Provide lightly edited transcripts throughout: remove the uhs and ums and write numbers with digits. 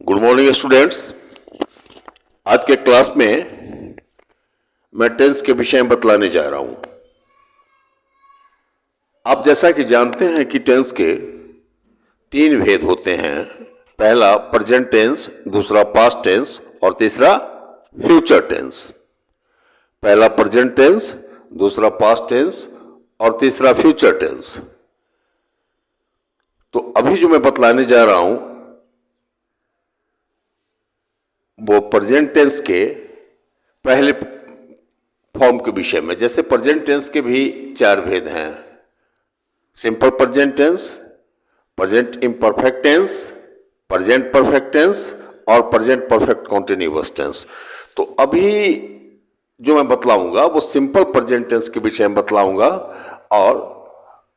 Good morning students. आज के class में मैं टेंस के विषय में बतलाने जा रहा हूं। आप जैसा कि जानते हैं कि टेंस के तीन भेद होते हैं। पहला प्रेजेंट टेंस, दूसरा पास्ट टेंस और तीसरा फ्यूचर टेंस। पहला प्रेजेंट टेंस, दूसरा पास्ट टेंस और तीसरा फ्यूचर टेंस। तो अभी जो मैं बतलाने जा रहा हूं वो प्रेजेंट टेंस के पहले फॉर्म के विषय में। जैसे प्रेजेंट टेंस के भी चार भेद हैं: simple present tense, present imperfect tense, present perfect tense और प्रेजेंट परफेक्ट कॉन्टिन्यूअस टेंस। तो अभी जो मैं बतलाऊंगा वो सिंपल प्रेजेंट टेंस के विषय में बतलाऊंगा और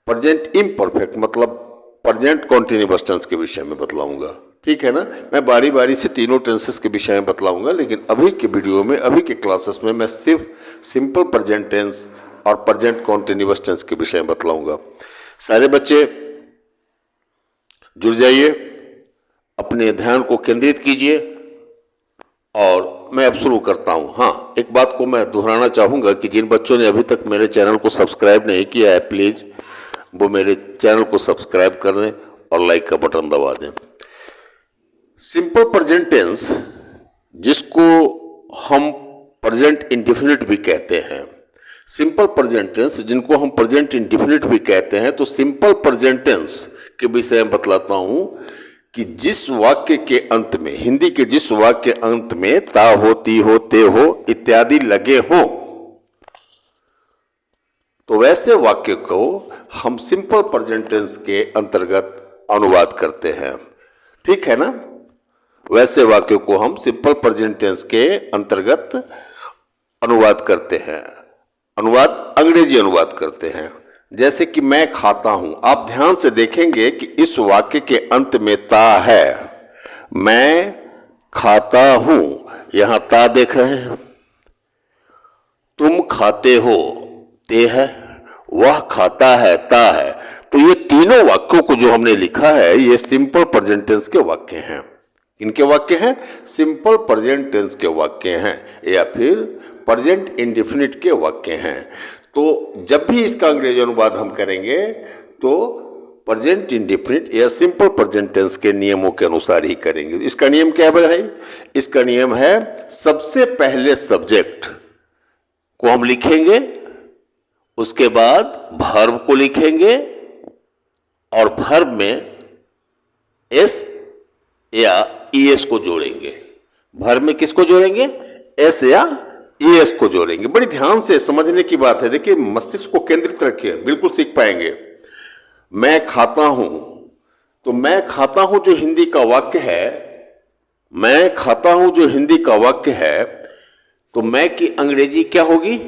प्रेजेंट इम्परफेक्ट मतलब प्रेजेंट कॉन्टिन्यूअस टेंस के विषय में बतलाऊंगा। ठीक है ना। मैं बारी बारी से तीनों टेंसेस के विषय में बतलाऊंगा, लेकिन अभी के वीडियो में, अभी के क्लासेस में मैं सिर्फ सिंपल प्रेजेंट टेंस और प्रेजेंट कॉन्टिन्यूअस टेंस के विषय में बतलाऊंगा। सारे बच्चे जुड़ जाइए, अपने ध्यान को केंद्रित कीजिए और मैं अब शुरू करता हूं। हाँ, एक बात को मैं दोहराना चाहूंगा कि जिन बच्चों ने अभी तक मेरे चैनल को सब्सक्राइब नहीं किया है, प्लीज वो मेरे चैनल को सब्सक्राइब कर दें और लाइक का बटन दबा दें। सिंपल प्रेजेंट टेंस, जिसको हम प्रेजेंट इंडेफिनिट भी कहते हैं, सिंपल प्रेजेंट टेंस जिनको हम प्रेजेंट इंडेफिनिट भी कहते हैं, तो सिंपल प्रेजेंट टेंस के विषय में बतलाता हूं कि जिस वाक्य के अंत में, हिंदी के जिस वाक्य अंत में ता हो, ती हो, ते हो इत्यादि लगे हों, तो वैसे वाक्य को हम सिंपल प्रेजेंट टेंस के अंतर्गत अनुवाद करते हैं। ठीक है ना। वैसे वाक्यों को हम सिंपल प्रेजेंट टेंस के अंतर्गत अनुवाद करते हैं। अनुवाद अंग्रेजी अनुवाद करते हैं। जैसे कि मैं खाता हूं, आप ध्यान से देखेंगे कि इस वाक्य के अंत में ता है। मैं खाता हूं, यहां ता देख रहे हैं। तुम खाते हो, ते है। वह खाता है, ता है। तो ये तीनों वाक्यों को जो हमने लिखा है, ये सिंपल प्रेजेंट टेंस के वाक्य हैं। इनके वाक्य हैं, सिंपल प्रेजेंट टेंस के वाक्य हैं या फिर प्रेजेंट इंडेफिनिट के वाक्य हैं। तो जब भी इसका अंग्रेजी अनुवाद हम करेंगे तो प्रेजेंट इंडेफिनिट या सिंपल प्रेजेंट टेंस के नियमों के अनुसार ही करेंगे। इसका नियम क्या है भाई? इसका नियम है, सबसे पहले सब्जेक्ट को हम लिखेंगे, उसके बाद वर्ब को लिखेंगे और वर्ब में एस या ईएस को जोड़ेंगे। वर्ब में किसको जोड़ेंगे? एस या ईएस को जोड़ेंगे। बड़ी ध्यान से समझने की बात है। देखिए, मस्तिष्क को केंद्रित रखिए, बिल्कुल सीख पाएंगे। मैं खाता हूं, तो मैं खाता हूं जो हिंदी का वाक्य है, मैं खाता हूं जो हिंदी का वाक्य है, तो मैं की अंग्रेजी क्या होगी?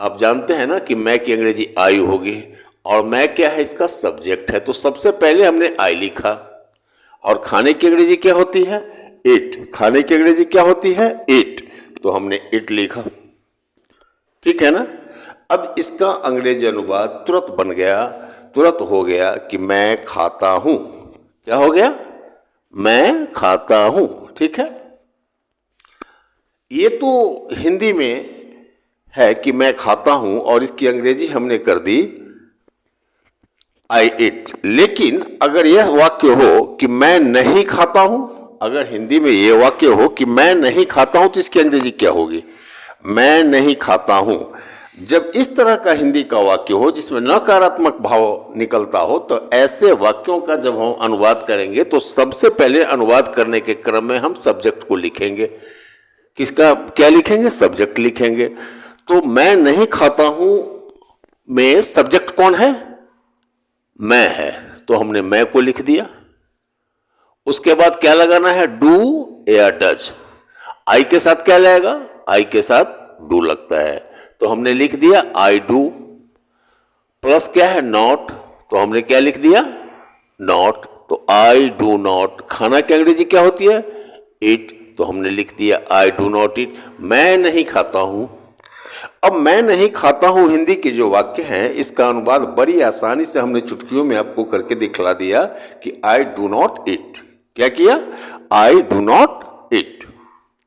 आप जानते हैं ना कि मैं की अंग्रेजी आई होगी और मैं क्या है? इसका सब्जेक्ट है। तो सबसे पहले हमने आई लिखा। और खाने की अंग्रेजी क्या होती है? इट। खाने की अंग्रेजी क्या होती है? इट। तो हमने इट लिखा। ठीक है ना। अब इसका अंग्रेजी अनुवाद तुरंत बन गया, तुरंत हो गया कि मैं खाता हूं। क्या हो गया? मैं खाता हूं। ठीक है। ये तो हिंदी में है कि मैं खाता हूं और इसकी अंग्रेजी हमने कर दी आई इट। लेकिन अगर यह वाक्य हो कि मैं नहीं खाता हूं, अगर हिंदी में यह वाक्य हो कि मैं नहीं खाता हूं, तो इसकी अंग्रेजी क्या होगी? मैं नहीं खाता हूं। जब इस तरह का हिंदी का वाक्य हो जिसमें नकारात्मक भाव निकलता हो, तो ऐसे वाक्यों का जब हम अनुवाद करेंगे तो सबसे पहले अनुवाद करने के क्रम में हम सब्जेक्ट को लिखेंगे। किसका क्या लिखेंगे? सब्जेक्ट लिखेंगे। तो मैं नहीं खाता हूं में सब्जेक्ट कौन है? मैं है। तो हमने मैं को लिख दिया। उसके बाद क्या लगाना है? डू या डज। आई के साथ क्या लगेगा? आई के साथ डू लगता है, तो हमने लिख दिया आई डू। प्लस क्या है? नॉट। तो हमने क्या लिख दिया? नॉट। तो आई डू नॉट। खाना की अंग्रेजी क्या होती है? इट। तो हमने लिख दिया आई डू नॉट इट। मैं नहीं खाता हूं। अब मैं नहीं खाता हूं हिंदी के जो वाक्य हैं, इसका अनुवाद बड़ी आसानी से हमने चुटकियों में आपको करके दिखला दिया कि आई डू नॉट इट। क्या किया? I do not eat.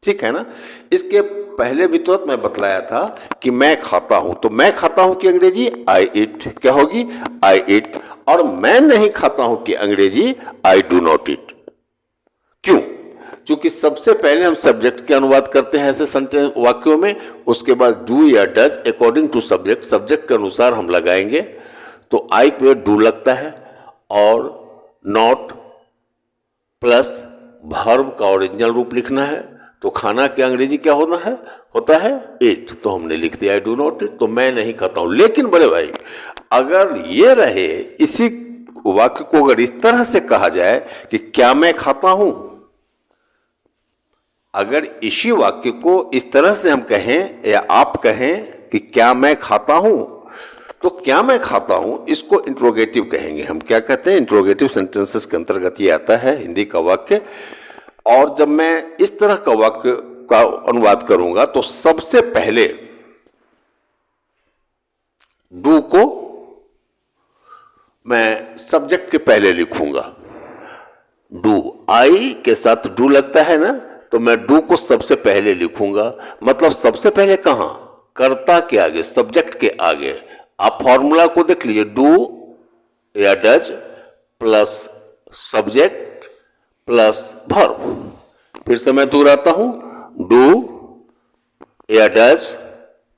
ठीक है ना? इसके पहले भी तो मैं बतलाया था कि मैं खाता हूं, तो मैं खाता हूं की अंग्रेजी आई ईट क्या होगी? आई ईट। और मैं नहीं खाता हूं की अंग्रेजी आई डू नॉट ईट। क्यों? क्योंकि सबसे पहले हम सब्जेक्ट के अनुवाद करते हैं ऐसे सेंटेंस वाक्यों में, उसके बाद डू या does according to subject, subject के अनुसार हम लगाएंगे। तो आई पे डू लगता है और नॉट प्लस वर्ब का ओरिजिनल रूप लिखना है। तो खाना के अंग्रेजी क्या होता है ईट। तो हमने लिख दिया आई डू नॉट ईट, तो मैं नहीं खाता हूं। लेकिन बड़े भाई अगर ये रहे, इसी वाक्य को अगर इस तरह से कहा जाए कि क्या मैं खाता हूं, अगर इसी वाक्य को इस तरह से हम कहें या आप कहें कि क्या मैं खाता हूं, तो क्या मैं खाता हूं इसको इंट्रोगेटिव कहेंगे हम। क्या कहते हैं? इंट्रोगेटिव सेंटेंसेस के अंतर्गत ये आता है हिंदी का वाक्य। और जब मैं इस तरह का वाक्य का अनुवाद करूंगा तो सबसे पहले डू को मैं सब्जेक्ट के पहले लिखूंगा। डू, आई के साथ डू लगता है ना, तो मैं डू को सबसे पहले लिखूंगा। मतलब सबसे पहले कहां? कर्ता के आगे, सब्जेक्ट के आगे। आप फॉर्मूला को देख लीजिए, डू या does plus subject plus verb. फिर से मैं दोहराता हूं, डू या does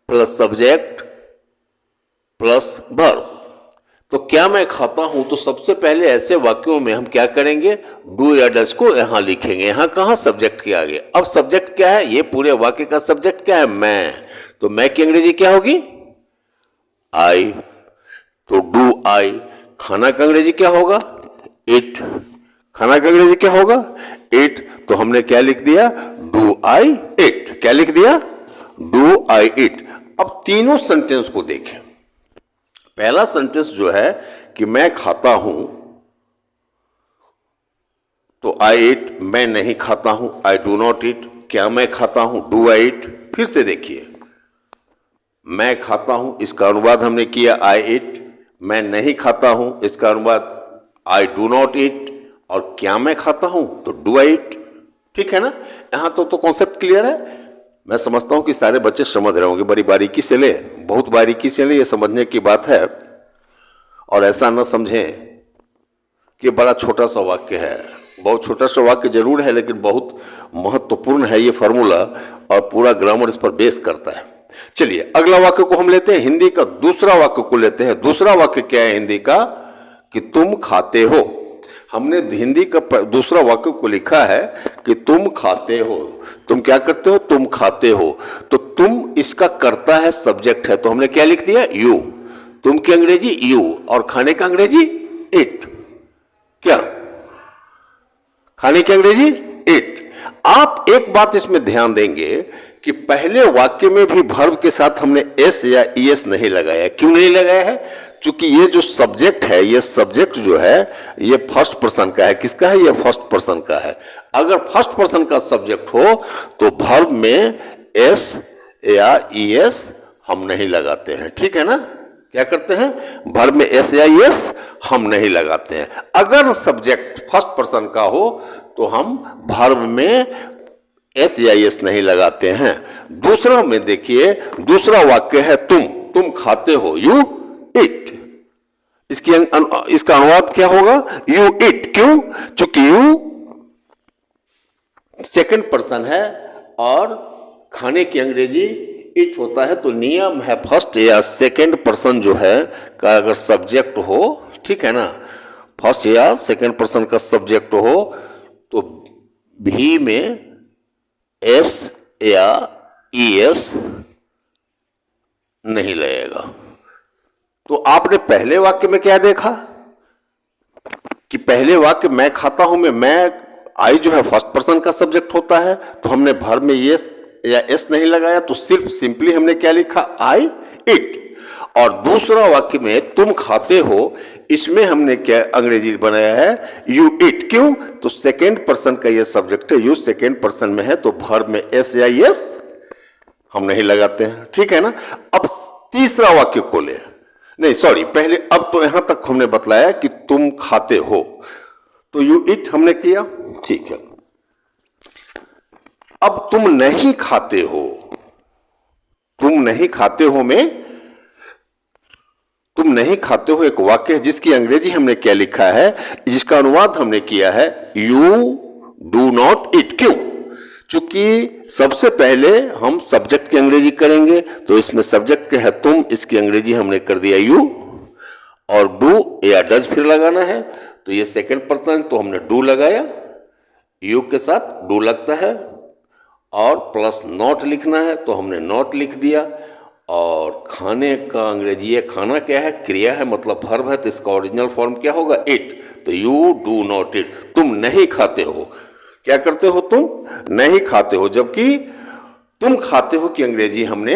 plus subject plus verb. तो क्या मैं खाता हूं, तो सबसे पहले ऐसे वाक्यों में हम क्या करेंगे? डू या डज को यहां लिखेंगे। यहां कहां? सब्जेक्ट के आगे। अब सब्जेक्ट क्या है? ये पूरे वाक्य का सब्जेक्ट क्या है? मैं। तो मैं की अंग्रेजी क्या होगी? आई। तो डू आई। खाना का अंग्रेजी क्या होगा? इट। खाना का अंग्रेजी क्या होगा? इट। तो हमने क्या लिख दिया? Do I it. क्या लिख दिया? Do I it. अब तीनों सेंटेंस को देखें। पहला सेंटेंस जो है कि मैं खाता हूं, तो आई इट, मैं नहीं खाता हूं, आई डू नॉट ईट। क्या मैं खाता हूं? Do I it. फिर से देखिए, मैं खाता हूं इसका अनुवाद हमने किया आई इट। मैं नहीं खाता हूं इसका अनुवाद आई डू नॉट ईट। और क्या मैं खाता हूं? तो डू आई ईट। ठीक है ना? यहां तो कॉन्सेप्ट क्लियर है। मैं समझता हूं कि सारे बच्चे समझ रहे होंगे। बड़ी बारीकी से ले, बहुत बारीकी से ले, ये समझने की बात है। और ऐसा न समझें कि बड़ा छोटा सा वाक्य है। बहुत छोटा सा वाक्य जरूर है, लेकिन बहुत महत्वपूर्ण है ये फॉर्मूला, और पूरा ग्रामर इस पर बेस करता है। चलिए अगला वाक्य को हम लेते हैं। हिंदी का दूसरा वाक्य को लेते हैं। दूसरा वाक्य क्या है हिंदी का? कि तुम खाते हो। हमने हिंदी का दूसरा वाक्य को लिखा है कि तुम खाते हो। तुम क्या करते हो? तुम खाते हो। तो तुम इसका कर्ता है, सब्जेक्ट है, तो हमने क्या लिख दिया? यू। तुम की अंग्रेजी यू और खाने का अंग्रेजी इट। क्या? खाने की अंग्रेजी इट। आप एक बात इसमें ध्यान देंगे कि पहले वाक्य में भी वर्ब के साथ हमने एस या ईएस नहीं लगाया। क्यों नहीं लगाया है? क्योंकि ये जो सब्जेक्ट है, ये सब्जेक्ट जो है ये फर्स्ट पर्सन का है। किसका है? ये फर्स्ट पर्सन का है। अगर फर्स्ट पर्सन का सब्जेक्ट हो तो वर्ब में एस या ईएस हम नहीं लगाते हैं। ठीक है ना? क्या करते हैं? वर्ब में एस या ईएस हम नहीं लगाते हैं। अगर सब्जेक्ट फर्स्ट पर्सन का हो तो हम वर्ब में एस या एस नहीं लगाते हैं। दूसरा में देखिए, दूसरा वाक्य है तुम खाते हो, यू इट। इसका अनुवाद क्या होगा? You it. क्यों? क्योंकि यू सेकंड पर्सन है और खाने की अंग्रेजी इट होता है। तो नियम है फर्स्ट या सेकंड पर्सन जो है का अगर सब्जेक्ट हो, ठीक है ना, फर्स्ट या सेकंड पर्सन का सब्जेक्ट हो तो भी में एस या ईएस नहीं लगेगा। तो आपने पहले वाक्य में क्या देखा कि पहले वाक्य मैं खाता हूं में मैं आई जो है फर्स्ट पर्सन का सब्जेक्ट होता है, तो हमने वर्ब में यस या एस नहीं लगाया, तो सिर्फ सिंपली हमने क्या लिखा? आई इट। और दूसरा वाक्य में तुम खाते हो, इसमें हमने क्या अंग्रेजी बनाया है? You it. क्यों? तो सेकेंड पर्सन का ये सब्जेक्ट है, यू सेकेंड पर्सन में है, तो वर्ब में एस या एस हम नहीं लगाते हैं। ठीक है ना? अब तीसरा वाक्य को ले, नहीं सॉरी, पहले अब तो यहां तक हमने बतलाया कि तुम खाते हो, तो यू इट हमने किया। ठीक है। अब तुम नहीं खाते हो, तुम नहीं खाते हो में तुम नहीं खाते हो एक वाक्य है जिसकी अंग्रेजी हमने क्या लिखा है, जिसका अनुवाद हमने किया है यू डू नॉट ईट। क्यों? चूंकि सबसे पहले हम सब्जेक्ट की अंग्रेजी करेंगे, तो इसमें सब्जेक्ट है तुम, इसकी अंग्रेजी हमने कर दिया यू, और डू या डज फिर लगाना है, तो ये सेकंड पर्सन तो हमने डू लगाया, यू के साथ डू लगता है, और प्लस नॉट लिखना है तो हमने नॉट लिख दिया। और खाने का अंग्रेजी है, खाना क्या है, क्रिया है, मतलब वर्ब है, तो इसका ओरिजिनल फॉर्म क्या होगा, इट। तो यू डू नॉट इट, तुम नहीं खाते हो। क्या करते हो, तुम नहीं खाते हो, जबकि तुम खाते हो की अंग्रेजी हमने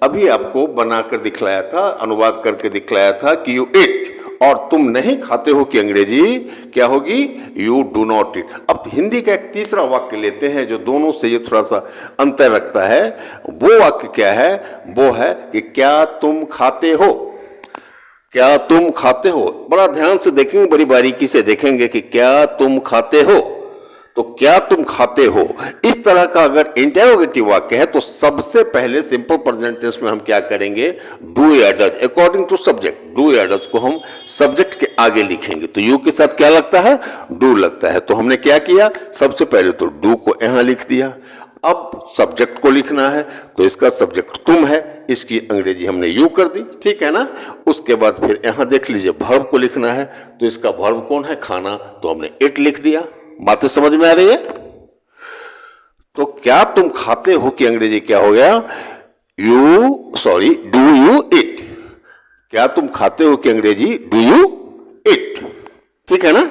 अभी आपको बनाकर दिखलाया था, अनुवाद करके दिखलाया था कि यू इट, और तुम नहीं खाते हो की अंग्रेजी क्या होगी, यू डू नॉट इट। अब हिंदी का एक तीसरा वाक्य लेते हैं जो दोनों से ये थोड़ा सा अंतर रखता है। वो वाक्य क्या है, वो है कि क्या तुम खाते हो, क्या तुम खाते हो। बड़ा ध्यान से देखेंगे, बड़ी बारीकी से देखेंगे कि क्या तुम खाते हो, तो क्या तुम खाते हो। इस तरह का अगर इंटेरोगेटिव वाक्य है तो सबसे पहले सिंपल प्रेजेंट टेंस में हम क्या करेंगे, डू या does according to subject, do या डज को हम सब्जेक्ट के आगे लिखेंगे। तो यू के साथ क्या लगता है, डू लगता है। तो हमने क्या किया, सबसे पहले तो डू को यहां लिख दिया। अब सब्जेक्ट को लिखना है, तो इसका सब्जेक्ट तुम है, इसकी अंग्रेजी हमने यू कर दी, ठीक है ना। उसके बाद फिर यहां देख लीजिए वर्ब को लिखना है, तो इसका वर्ब कौन है, खाना, तो हमने इट लिख दिया। बातें समझ में आ रही है। तो क्या तुम खाते हो की अंग्रेजी क्या हो गया, डू यू इट। क्या तुम खाते हो की अंग्रेजी डू यू इट, ठीक है ना।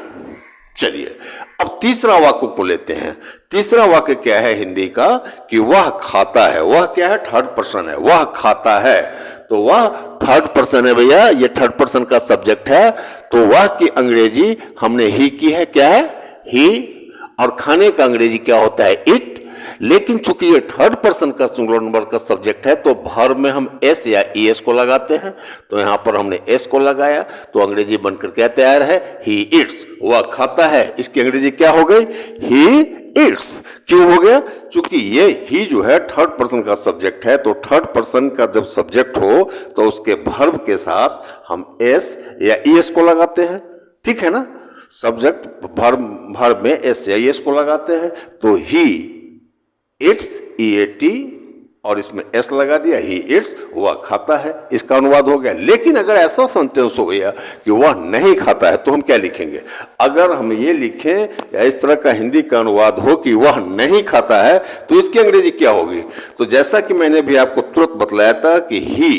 चलिए अब तीसरा वाक्य को लेते हैं। तीसरा वाक्य क्या है हिंदी का, कि वह खाता है। वह क्या है, थर्ड पर्सन है, वह खाता है, तो वह थर्ड पर्सन है भैया, ये थर्ड पर्सन का सब्जेक्ट है। तो वह की अंग्रेजी हमने ही की है, क्या है, ही, और खाने का अंग्रेजी क्या होता है, इट। लेकिन चूंकि ये थर्ड पर्सन का सिंगुलर नंबर का सब्जेक्ट है, तो वर्ब में हम एस या ईएस को लगाते हैं, तो यहां पर हमने एस को लगाया, तो अंग्रेजी बनकर क्या तैयार है, ही इट्स, वह खाता है। इसकी अंग्रेजी क्या हो गई, ही इट्स। क्यों हो गया, चूंकि ये ही जो है थर्ड पर्सन का सब्जेक्ट है, तो थर्ड पर्सन का जब सब्जेक्ट हो तो उसके वर्ब के साथ हम एस या ईएस को लगाते हैं, ठीक है ना। सब्जेक्ट वर्ब में एस या ईएस को लगाते हैं, तो ही इट्स, ईएटी, और इसमें एस लगा दिया, ही इट्स, वह खाता है, इसका अनुवाद हो गया। लेकिन अगर ऐसा सेंटेंस हो गया कि वह नहीं खाता है, तो हम क्या लिखेंगे। अगर हम ये लिखें या इस तरह का हिंदी का अनुवाद हो कि वह नहीं खाता है, तो इसकी अंग्रेजी क्या होगी। तो जैसा कि मैंने भी आपको तुरंत बतलाया था कि ही,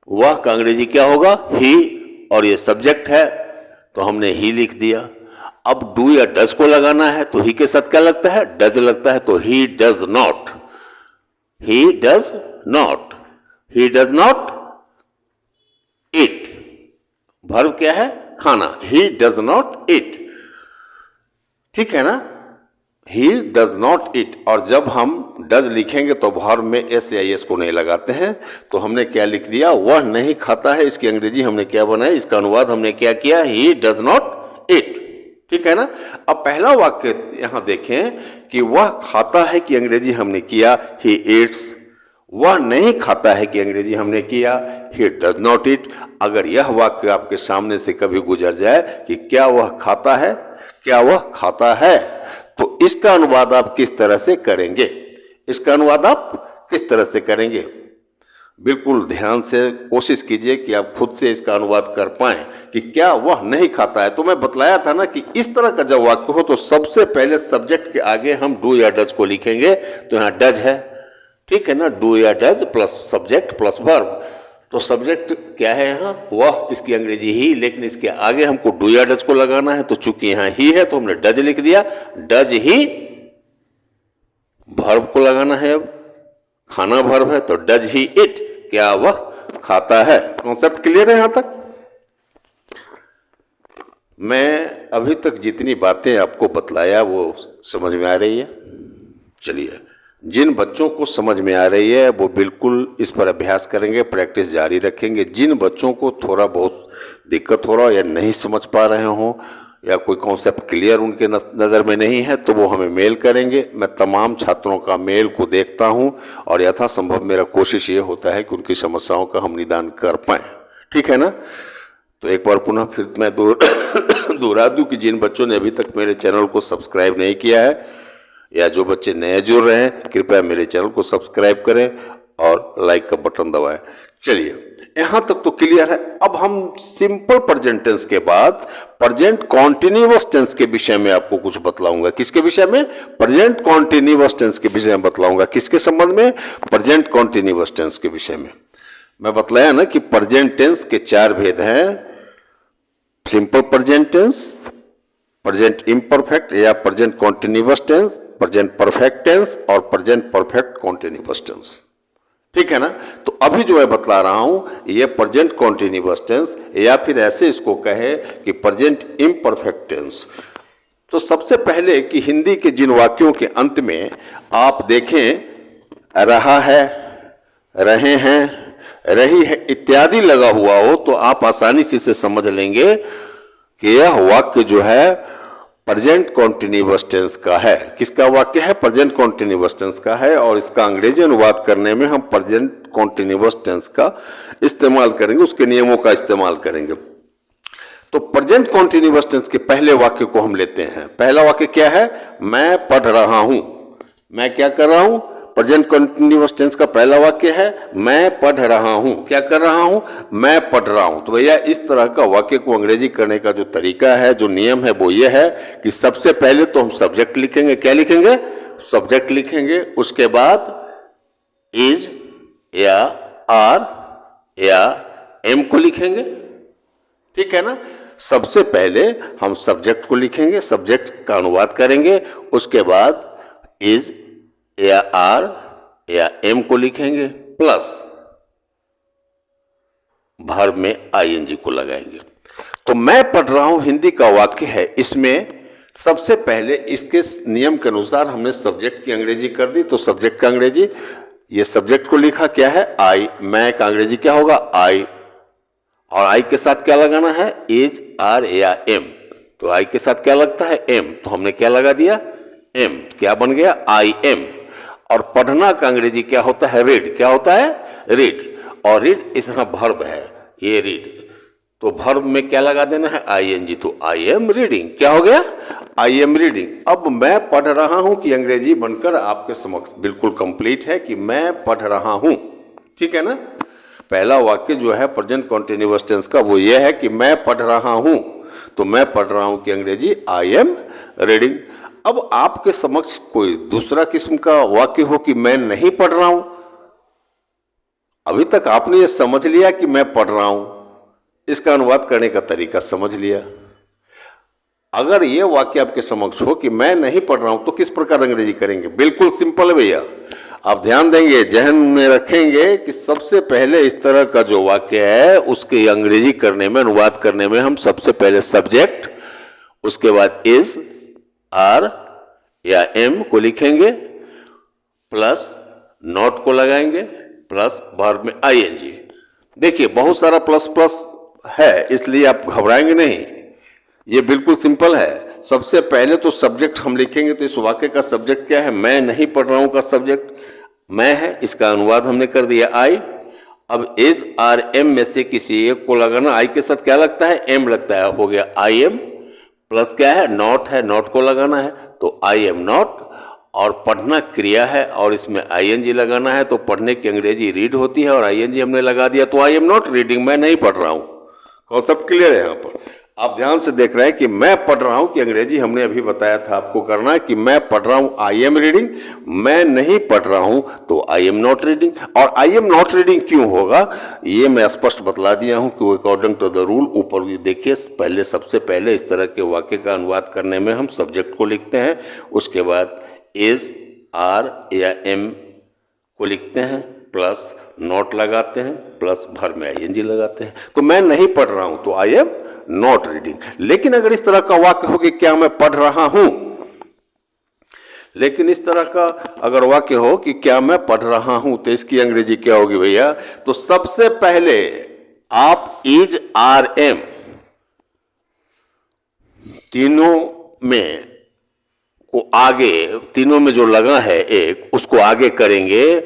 वह का अंग्रेजी क्या होगा, ही, और ये सब्जेक्ट है, तो हमने ही लिख दिया। अब डू या डज को लगाना है, तो ही के साथ क्या लगता है, डज लगता है, तो he does not, he does not, he does not it. Verb क्या है, खाना, ही डज नॉट इट, ठीक है ना, ही डज नॉट इट। और जब हम डज लिखेंगे तो वर्ब में एस या एस को नहीं लगाते हैं, तो हमने क्या लिख दिया, वह नहीं खाता है। इसकी अंग्रेजी हमने क्या बनाई, इसका अनुवाद हमने क्या किया, ही डज नॉट इट, ठीक है ना। अब पहला वाक्य यहां देखें कि वह खाता है कि अंग्रेजी हमने किया, ही इट्स। वह नहीं खाता है कि अंग्रेजी हमने किया, ही डज नॉट इट। अगर यह वाक्य आपके सामने से कभी गुजर जाए कि क्या वह खाता है, क्या वह खाता है, तो इसका अनुवाद आप किस तरह से करेंगे, इसका अनुवाद आप किस तरह से करेंगे। बिल्कुल ध्यान से कोशिश कीजिए कि आप खुद से इसका अनुवाद कर पाएं कि क्या वह नहीं खाता है। तो मैं बतलाया था ना कि इस तरह का जब वाक्य हो तो सबसे पहले सब्जेक्ट के आगे हम डू या डज को लिखेंगे, तो यहाँ डज है, ठीक है ना, डू या does plus subject plus verb. तो सब्जेक्ट क्या है यहाँ, वह, इसकी अंग्रेजी ही, लेकिन इसके आगे हमको डू या डज को लगाना है, तो चूंकि यहाँ ही है तो हमने डज लिख दिया, डज ही। वर्ब को लगाना है, अब खाना वर्ब है, तो डज ही इट, क्या वह खाता है। कॉन्सेप्ट क्लियर है यहां तक। मैं अभी तक जितनी बातें आपको बतलाया वो समझ में आ रही है। चलिए, जिन बच्चों को समझ में आ रही है वो बिल्कुल इस पर अभ्यास करेंगे, प्रैक्टिस जारी रखेंगे। जिन बच्चों को थोड़ा बहुत दिक्कत हो रहा हो या नहीं समझ पा रहे हो या कोई कॉन्सेप्ट क्लियर उनके नज़र में नहीं है तो वो हमें मेल करेंगे। मैं तमाम छात्रों का मेल को देखता हूं और यथासंभव मेरा कोशिश ये होता है कि उनकी समस्याओं का हम निदान कर पाएं। ठीक है ना। तो एक बार पुनः फिर मैं दोहरा दूं कि जिन बच्चों ने अभी तक मेरे चैनल को सब्सक्राइब नहीं किया है या जो बच्चे नए जुड़ रहे हैं, कृपया मेरे चैनल को सब्सक्राइब करें और लाइक का बटन दबाएं। चलिए, यहां तक तो क्लियर है। अब हम सिंपल प्रेजेंट टेंस के बाद प्रेजेंट कॉन्टिन्यूअस टेंस के विषय में आपको कुछ बतलाऊंगा। किसके विषय में? प्रेजेंट कॉन्टिन्यूअस टेंस के विषय में बतलाऊंगा। किसके संबंध में? प्रेजेंट कॉन्टिन्यूअस टेंस के विषय में। मैं बतलाया ना कि प्रेजेंट टेंस के 4 भेद हैं: simple present tense, present imperfect या present continuous tense, present perfect tense और प्रेजेंट परफेक्ट कॉन्टिन्यूअस टेंस। ठीक है ना। तो अभी जो मैं बतला रहा हूं ये प्रेजेंट कॉन्टिन्यूअस टेंस या फिर ऐसे इसको कहे कि प्रेजेंट इम्परफेक्ट टेंस। तो सबसे पहले कि हिंदी के जिन वाक्यों के अंत में आप देखें रहा है, रहे हैं, रही है इत्यादि लगा हुआ हो तो आप आसानी से इसे समझ लेंगे कि यह वाक्य जो है प्रेजेंट कॉन्टिन्यूअस टेंस का है। किसका वाक्य है? प्रेजेंट कॉन्टिन्यूअस टेंस का है। और इसका अंग्रेजी अनुवाद करने में हम प्रेजेंट कॉन्टिन्यूअस टेंस का इस्तेमाल करेंगे, उसके नियमों का इस्तेमाल करेंगे। तो प्रेजेंट कॉन्टिन्यूअस टेंस के पहले वाक्य को हम लेते हैं। पहला वाक्य क्या है? मैं पढ़ रहा हूं। मैं क्या कर रहा हूं? प्रेजेंट कॉन्टिन्यूअस टेंस का पहला वाक्य है मैं पढ़ रहा हूं। क्या कर रहा हूं? मैं पढ़ रहा हूं। तो भैया इस तरह का वाक्य को अंग्रेजी करने का जो तरीका है, जो नियम है, वो ये है कि सबसे पहले तो हम सब्जेक्ट लिखेंगे। क्या लिखेंगे? सब्जेक्ट लिखेंगे। उसके बाद इज या आर या एम को लिखेंगे। ठीक है ना। सबसे पहले हम सब्जेक्ट को लिखेंगे, सब्जेक्ट का अनुवाद करेंगे। उसके बाद इज या आर या एम को लिखेंगे प्लस वर्ब में आईएनजी को लगाएंगे। तो मैं पढ़ रहा हूं हिंदी का वाक्य है। इसमें सबसे पहले इसके नियम के अनुसार हमने सब्जेक्ट की अंग्रेजी कर दी। तो सब्जेक्ट का अंग्रेजी, ये सब्जेक्ट को लिखा क्या है? आई। मैं का अंग्रेजी क्या होगा? आई। और आई के साथ क्या लगाना है? इज, आर या एम। तो आई के साथ क्या लगता है? एम। तो हमने क्या लगा दिया? एम। क्या बन गया? I am. और पढ़ना का अंग्रेजी क्या होता है? रीड। क्या होता है? रीड। और रीड इसका वर्ब है, ये रीड। तो वर्ब में क्या लगा देना है? आईएनजी। तो आई एम रीडिंग। क्या हो गया? I am reading. अब मैं पढ़ रहा हूं कि अंग्रेजी बनकर आपके समक्ष बिल्कुल कंप्लीट है कि मैं पढ़ रहा हूं। ठीक है ना। पहला वाक्य जो है प्रेजेंट कॉन्टिन्यूअस टेंस का वो ये है कि मैं पढ़ रहा हूं। तो मैं पढ़ रहा हूं कि अंग्रेजी आई एम रीडिंग। अब आपके समक्ष कोई दूसरा किस्म का वाक्य हो कि मैं नहीं पढ़ रहा हूं। अभी तक आपने ये समझ लिया कि मैं पढ़ रहा हूं, इसका अनुवाद करने का तरीका समझ लिया। अगर ये वाक्य आपके समक्ष हो कि मैं नहीं पढ़ रहा हूं तो किस प्रकार अंग्रेजी करेंगे? बिल्कुल सिंपल है भैया। आप ध्यान देंगे, जहन में रखेंगे कि सबसे पहले इस तरह का जो वाक्य है उसके अंग्रेजी करने में, अनुवाद करने में हम सबसे पहले सब्जेक्ट, उसके बाद इज, आर या एम को लिखेंगे प्लस नॉट को लगाएंगे प्लस वर्ब में आईएनजी। देखिए बहुत सारा प्लस प्लस है, इसलिए आप घबराएंगे नहीं, ये बिल्कुल सिंपल है। सबसे पहले तो सब्जेक्ट हम लिखेंगे। तो इस वाक्य का सब्जेक्ट क्या है? मैं नहीं पढ़ रहा हूं का सब्जेक्ट मैं है, इसका अनुवाद हमने कर दिया आई। अब इज, आर, एम में से किसी एक को लगाना। आई के साथ क्या लगता है? एम लगता है। हो गया आई एम प्लस क्या है? नॉट है, नॉट को लगाना है तो आई एम नॉट। और पढ़ना क्रिया है और इसमें आईएनजी लगाना है। तो पढ़ने की अंग्रेजी रीड होती है और आईएनजी हमने लगा दिया तो आई एम नॉट रीडिंग, मैं नहीं पढ़ रहा हूं। कॉन्सेप्ट क्लियर है यहाँ पर? आप ध्यान से देख रहे हैं कि मैं पढ़ रहा हूं कि अंग्रेजी हमने अभी बताया था आपको करना है कि मैं पढ़ रहा हूं आई एम रीडिंग, मैं नहीं पढ़ रहा हूं तो आई एम नॉट रीडिंग। और आई एम नॉट रीडिंग क्यों होगा ये मैं स्पष्ट बतला दिया हूं कि अकॉर्डिंग टू द रूल। ऊपर भी देखिए, पहले सबसे पहले इस तरह के वाक्य का अनुवाद करने में हम सब्जेक्ट को लिखते हैं, उसके बाद इज, आर या एम को लिखते हैं प्लस नॉट लगाते हैं प्लस वर्ब में आईएनजी लगाते हैं। तो मैं नहीं पढ़ रहा हूं तो आई एम नॉट रीडिंग। लेकिन अगर इस तरह का वाक्य हो कि क्या मैं पढ़ रहा हूं, लेकिन इस तरह का अगर वाक्य हो कि क्या मैं पढ़ रहा हूं तो इसकी अंग्रेजी क्या होगी भैया? तो सबसे पहले आप इज, आर, एम तीनों में को आगे, तीनों में जो लगा है एक, उसको आगे करेंगे।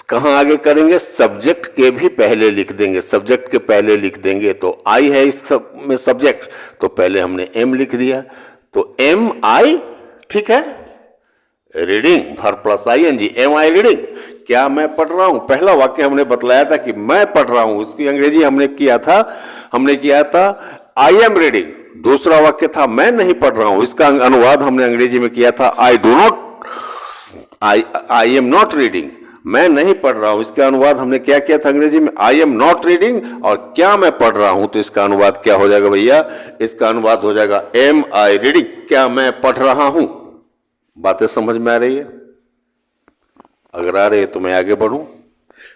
कहाँ आगे करेंगे? सब्जेक्ट के भी पहले लिख देंगे, सब्जेक्ट के पहले लिख देंगे। तो आई है इस सब में सब्जेक्ट, तो पहले हमने एम लिख दिया, तो एम आई, ठीक है। रीडिंग भर plus I N G, am I reading, क्या मैं पढ़ रहा हूं? पहला वाक्य हमने बतलाया था कि मैं पढ़ रहा हूं, उसकी अंग्रेजी हमने किया था आई एम रीडिंग। दूसरा वाक्य था मैं नहीं पढ़ रहा हूं, इसका अनुवाद हमने अंग्रेजी में किया था आई एम नॉट रीडिंग, मैं नहीं पढ़ रहा हूं। इसका अनुवाद हमने क्या किया था अंग्रेजी में? I am not reading. और क्या मैं पढ़ रहा हूं, तो इसका अनुवाद क्या हो जाएगा भैया? इसका अनुवाद हो जाएगा एम आई रीडिंग, क्या मैं पढ़ रहा हूं। बातें समझ में आ रही है? अगर आ रही है तो मैं आगे बढ़ूं।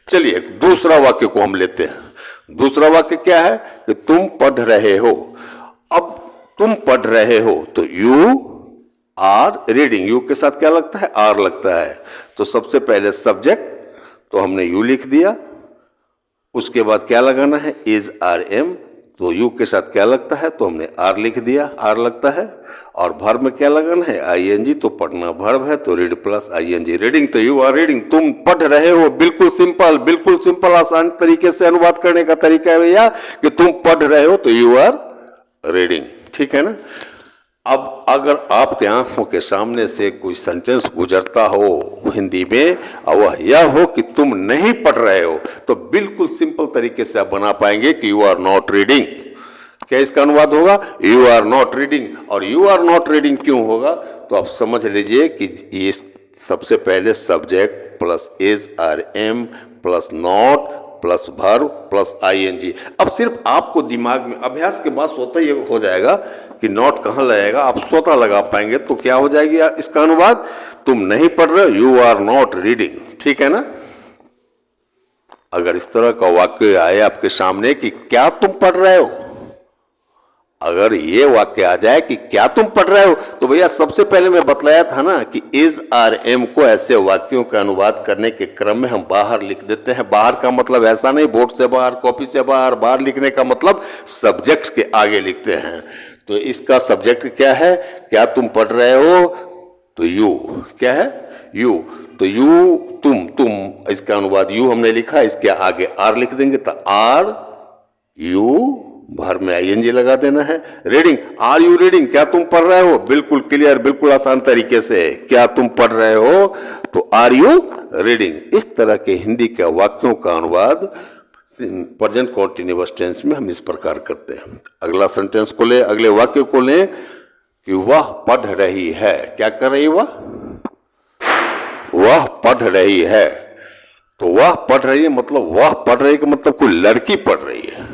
चलिए दूसरा वाक्य को हम लेते हैं। दूसरा वाक्य क्या है कि तुम पढ़ रहे हो। अब तुम पढ़ रहे हो तो यू आर रीडिंग, यू के साथ क्या लगता है? आर लगता है। तो सबसे पहले सब्जेक्ट, तो हमने यू लिख दिया। उसके बाद क्या लगाना है? इज आर एम, तो यू के साथ क्या लगता है? तो हमने आर लिख दिया, आर लगता है। और वर्ब में क्या लगाना है? आई एन जी, तो पढ़ना वर्ब है, तो read plus I N G, reading. तो यू आर रीडिंग, तुम पढ़ रहे हो। बिल्कुल सिंपल आसान तरीके से अनुवाद करने का तरीका है भैया कि तुम पढ़ रहे हो तो यू आर रीडिंग, ठीक है ना। अब अगर आपके आंखों के सामने से कोई सेंटेंस गुजरता हो हिंदी में और वह यह हो कि तुम नहीं पढ़ रहे हो, तो बिल्कुल सिंपल तरीके से आप बना पाएंगे कि यू आर नॉट रीडिंग। क्या इसका अनुवाद होगा? You are not reading. और यू आर नॉट रीडिंग क्यों होगा? तो आप समझ लीजिए कि ये सबसे पहले subject plus is are am plus not plus verb plus I N G. अब सिर्फ आपको दिमाग में अभ्यास के बाद स्वतः ये हो जाएगा कि नॉट कहाँ लगेगा, आप स्वतः लगा पाएंगे। तो क्या हो जाएगी इसका अनुवाद? तुम नहीं पढ़ रहे हो, यू आर नॉट रीडिंग, ठीक है ना। अगर इस तरह का वाक्य आए आपके सामने कि क्या तुम पढ़ रहे हो, अगर ये वाक्य आ जाए कि क्या तुम पढ़ रहे हो, तो भैया सबसे पहले मैं बतलाया था ना कि इज आर एम को ऐसे वाक्यों का अनुवाद करने के क्रम में हम बाहर लिख देते हैं। बाहर का मतलब ऐसा नहीं बोर्ड से बाहर, कॉपी से बाहर। बाहर लिखने का मतलब सब्जेक्ट के आगे लिखते हैं। तो इसका सब्जेक्ट क्या है? क्या तुम पढ़ रहे हो, तो यू, क्या है? यू। तो यू, तुम, इसका अनुवाद यू हमने लिखा, इसके आगे आर लिख देंगे, तो आर यू, वर्ब में आई एन जी लगा देना है। रीडिंग, आर यू रीडिंग, क्या तुम पढ़ रहे हो। बिल्कुल क्लियर, बिल्कुल आसान तरीके से, क्या तुम पढ़ रहे हो, तो आर यू रीडिंग। इस तरह के हिंदी के वाक्यों का अनुवाद प्रेजेंट कॉन्टिन्यूअस टेंस में हम इस प्रकार करते हैं। अगला सेंटेंस को ले, अगले वाक्य को ले कि वह पढ़ रही है। क्या कर रही है? वह पढ़ रही है। तो वह पढ़ रही है मतलब, वह पढ़ रही है का मतलब कोई लड़की पढ़ रही है।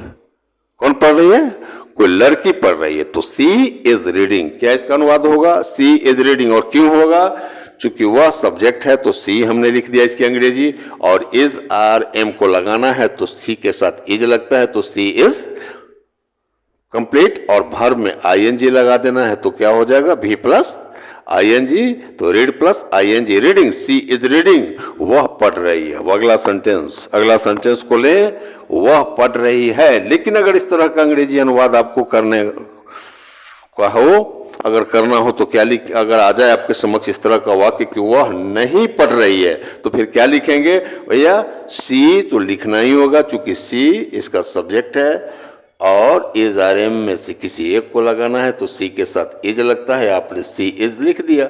कौन पढ़ रही है? कोई लड़की पढ़ रही है। तो सी इज रीडिंग, क्या इसका अनुवाद होगा? सी इज रीडिंग। और क्यों होगा? चूंकि वह सब्जेक्ट है तो सी हमने लिख दिया इसकी अंग्रेजी, और इज आर एम को लगाना है तो सी के साथ इज लगता है, तो सी इज कंप्लीट। और वर्ब में आई एन जी लगा देना है, तो क्या हो जाएगा? भी प्लस आई एन जी, तो read plus I N G, reading. She is reading, वह पढ़ रही है। अगला सेंटेंस को ले, वह पढ़ रही है। लेकिन अगर इस तरह का अंग्रेजी अनुवाद आपको करने का हो, अगर करना हो तो क्या लिख, अगर आ जाए आपके समक्ष इस तरह का वाक्य कि वह नहीं पढ़ रही है, तो फिर क्या लिखेंगे भैया? सी तो लिखना ही होगा, चूंकि सी इसका सब्जेक्ट है और इज आर एम में से किसी एक को लगाना है, तो सी के साथ इज लगता है, आपने सी इज लिख दिया।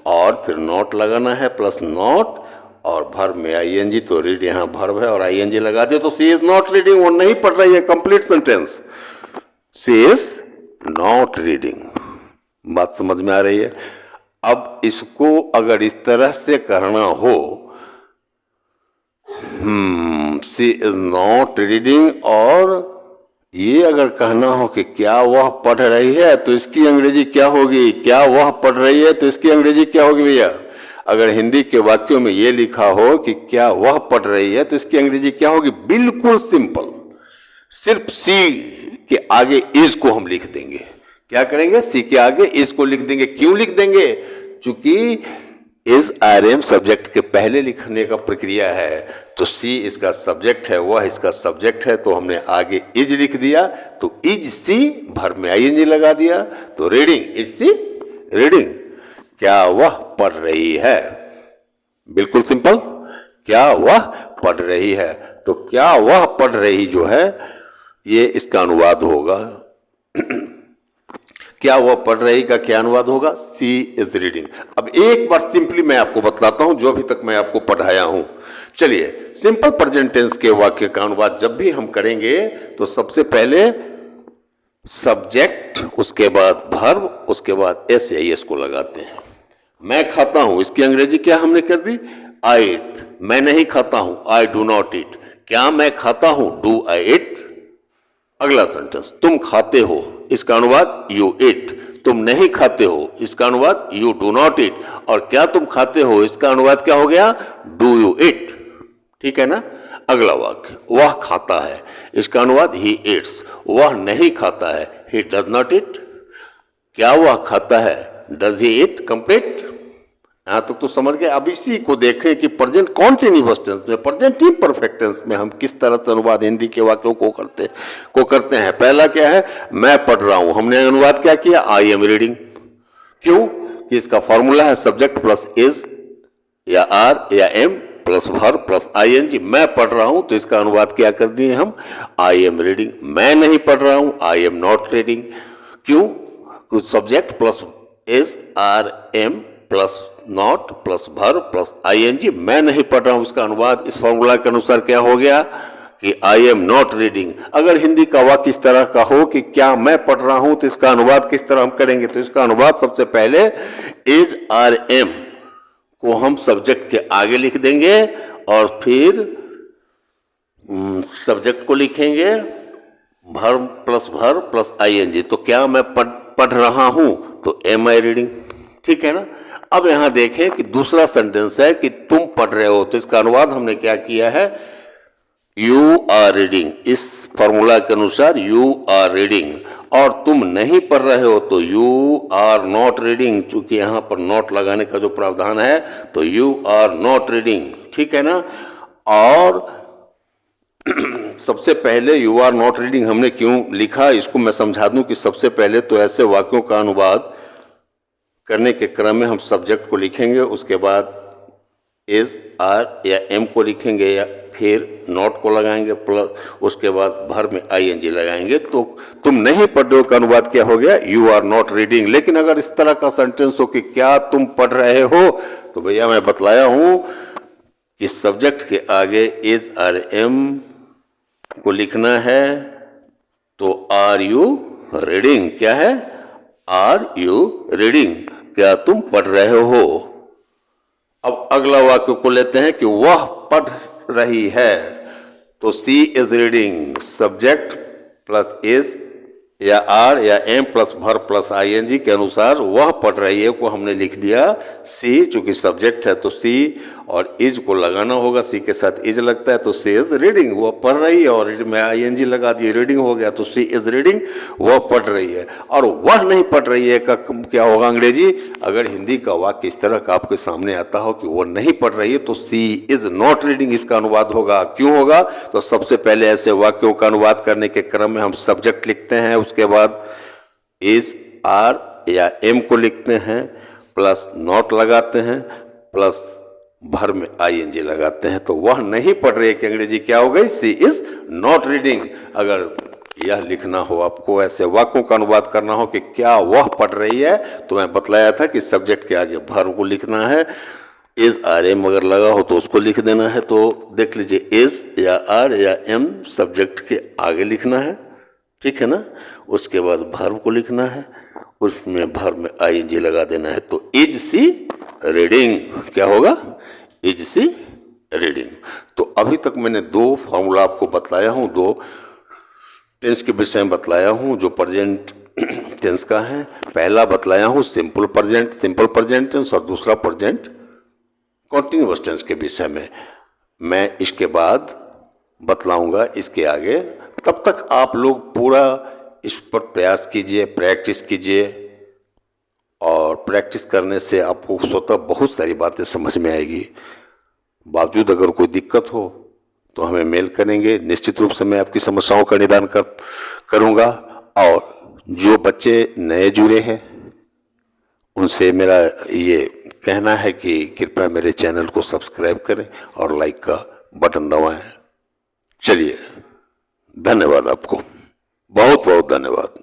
और फिर नॉट लगाना है प्लस नॉट, और वर्ब में आई एन जी, तो रीड यहाँ वर्ब है और आई एन जी लगा दिया, तो सी इज नॉट रीडिंग, वो नहीं पढ़ रही है। Complete sentence, she is not reading. बात समझ में आ रही है? अब इसको अगर इस तरह से करना हो, सी इज नॉट रीडिंग, और ये अगर कहना हो कि क्या वह पढ़ रही है, तो इसकी अंग्रेजी क्या होगी? क्या वह पढ़ रही है, तो इसकी अंग्रेजी क्या होगी भैया? अगर हिंदी के वाक्यों में ये लिखा हो कि क्या वह पढ़ रही है, तो इसकी अंग्रेजी क्या होगी? बिल्कुल सिंपल, सिर्फ सी के आगे इज को हम लिख देंगे। क्या करेंगे? सी के आगे इज को लिख देंगे। क्यों लिख देंगे? चूंकि इज आर एम सब्जेक्ट के पहले लिखने का प्रक्रिया है, तो सी इसका सब्जेक्ट है, वह इसका सब्जेक्ट है, तो हमने आगे इज लिख दिया, तो इज सी भर में आईएनजी लगा दिया, तो रीडिंग इज सी रीडिंग, क्या वह पढ़ रही है। बिल्कुल सिंपल, क्या वह पढ़ रही है, तो क्या वह पढ़ रही जो है ये इसका अनुवाद होगा। क्या वह पढ़ रही का क्या अनुवाद होगा, सी इज रीडिंग। अब एक बार सिंपली मैं आपको बतलाता हूं जो अभी तक मैं आपको पढ़ाया हूं। चलिए, सिंपल प्रेजेंट टेंस के वाक्य का अनुवाद जब भी हम करेंगे तो सबसे पहले सब्जेक्ट, उसके बाद वर्ब, उसके बाद एस या एस को लगाते हैं। मैं खाता हूं, इसकी अंग्रेजी क्या हमने कर दी, आई ईट। मैं नहीं खाता हूं, आई डू नॉट ईट। क्या मैं खाता हूं, डू आई ईट। अगला सेंटेंस, तुम खाते हो, इसका अनुवाद यू ईट। तुम नहीं खाते हो, इसका अनुवाद यू डू नॉट ईट। और क्या तुम खाते हो, इसका अनुवाद क्या हो गया, डू यू ईट। ठीक है ना। अगला वाक्य, वह खाता है, इसका अनुवाद ही ईट्स। वह नहीं खाता है, ही डज नॉट ईट। क्या वह खाता है, डज ही ईट। कंप्लीट। यहां तक तो समझ गए। अब इसी को देखें कि प्रेजेंट कॉन्टिन्यूअस टेंस में, प्रेजेंट इम्परफेक्ट टेंस में हम किस तरह से अनुवाद हिंदी के वाक्यों को करते हैं। पहला क्या है, मैं पढ़ रहा हूं, हमने अनुवाद क्या किया, आई एम रीडिंग। क्यों कि इसका फॉर्मूला है सब्जेक्ट प्लस इज या आर या am plus verb plus ING. मैं पढ़ रहा हूं तो इसका अनुवाद क्या कर दिए हम, आई एम रीडिंग। मैं नहीं पढ़ रहा हूं, आई एम नॉट रीडिंग। क्यों, कुछ subject plus is are am plus not plus verb plus ING. मैं नहीं पढ़ रहा हूं, इसका अनुवाद इस फॉर्मूला के अनुसार क्या हो गया कि आई एम नॉट रीडिंग। अगर हिंदी का वाक्य इस तरह का हो कि क्या मैं पढ़ रहा हूं, तो इसका अनुवाद किस तरह हम करेंगे, तो इसका अनुवाद सबसे पहले इज आर एम को हम सब्जेक्ट के आगे लिख देंगे और फिर सब्जेक्ट को लिखेंगे वर्ब प्लस आईएनजी। तो क्या मैं पढ़ रहा हूं, तो एम आई रीडिंग। ठीक है ना। अब यहां देखें कि दूसरा सेंटेंस है कि तुम पढ़ रहे हो, तो इसका अनुवाद हमने क्या किया है, यू आर रीडिंग। इस फॉर्मूला के अनुसार यू आर रीडिंग। और तुम नहीं पढ़ रहे हो तो यू आर नॉट रीडिंग। चूंकि यहां पर नॉट लगाने का जो प्रावधान है, तो यू आर नॉट रीडिंग। ठीक है ना। और सबसे पहले यू आर नॉट रीडिंग हमने क्यों लिखा, इसको मैं समझा दूं कि सबसे पहले तो ऐसे वाक्यों का अनुवाद करने के क्रम में हम सब्जेक्ट को लिखेंगे, उसके बाद इज आर या एम को लिखेंगे या फिर नॉट को लगाएंगे प्लस उसके बाद वर्ब में आईएनजी लगाएंगे। तो तुम नहीं पढ़ रहे हो का अनुवाद क्या हो गया, यू आर नॉट रीडिंग। लेकिन अगर इस तरह का सेंटेंस हो कि क्या तुम पढ़ रहे हो, तो भैया मैं बतलाया हूं कि सब्जेक्ट के आगे इज आर एम को लिखना है, तो आर यू रीडिंग। क्या है, आर यू रीडिंग, क्या तुम पढ़ रहे हो। अब अगला वाक्य को लेते हैं कि वह पढ़ रही है, तो she is reading. Subject plus is या आर या am plus verb plus ING के अनुसार वह पढ़ रही है को हमने लिख दिया सी। चूंकि सब्जेक्ट है तो सी और इज को लगाना होगा, सी के साथ इज लगता है तो सी इज रीडिंग, वह पढ़ रही है। और मैं आईएनजी लगा दिए, रीडिंग हो गया, तो सी इज रीडिंग, वह पढ़ रही है। और वह नहीं पढ़ रही है का क्या होगा अंग्रेजी, अगर हिंदी का वाक्य इस तरह का आपके सामने आता हो कि वह नहीं पढ़ रही है, तो सी इज नॉट रीडिंग इसका अनुवाद होगा। क्यों होगा, तो सबसे पहले ऐसे वाक्यों का अनुवाद करने के क्रम में हम सब्जेक्ट लिखते हैं, उसके बाद इज आर या एम को लिखते हैं, प्लस नॉट लगाते हैं, प्लस वर्ब में आईएनजी लगाते हैं। तो वह नहीं पढ़ रही है कि अंग्रेजी क्या हो गई, सी इज नॉट रीडिंग। अगर यह लिखना हो आपको, ऐसे वाक्यों का अनुवाद करना हो कि क्या वह पढ़ रही है, तो मैं बतलाया था कि सब्जेक्ट के आगे वर्ब को लिखना है, इज आर एम अगर लगा हो तो उसको लिख देना है। तो देख लीजिए, इज या आर या एम सब्जेक्ट के आगे लिखना है, ठीक है ना। उसके बाद वर्ब को लिखना है, उसमें वर्ब में आईएनजी लगा देना है। तो इज सी रीडिंग, क्या होगा, इज सी रीडिंग। तो अभी तक मैंने दो फॉर्मूला आपको बतलाया हूं, दो टेंस के विषय में बतलाया हूं जो प्रेजेंट टेंस का है। पहला बतलाया हूं सिंपल प्रेजेंट टेंस, और दूसरा प्रेजेंट कॉन्टिन्यूअस टेंस के विषय में। मैं इसके बाद बतलाऊंगा इसके आगे। तब तक आप लोग पूरा इस पर प्रयास कीजिए, प्रैक्टिस कीजिए, और प्रैक्टिस करने से आपको स्वतः बहुत सारी बातें समझ में आएगी। बावजूद अगर कोई दिक्कत हो तो हमें मेल करेंगे, निश्चित रूप से मैं आपकी समस्याओं का निदान करूँगा। और जो बच्चे नए जुड़े हैं उनसे मेरा ये कहना है कि कृपया मेरे चैनल को सब्सक्राइब करें और लाइक का बटन दबाएं। चलिए, धन्यवाद आपको, बहुत बहुत धन्यवाद।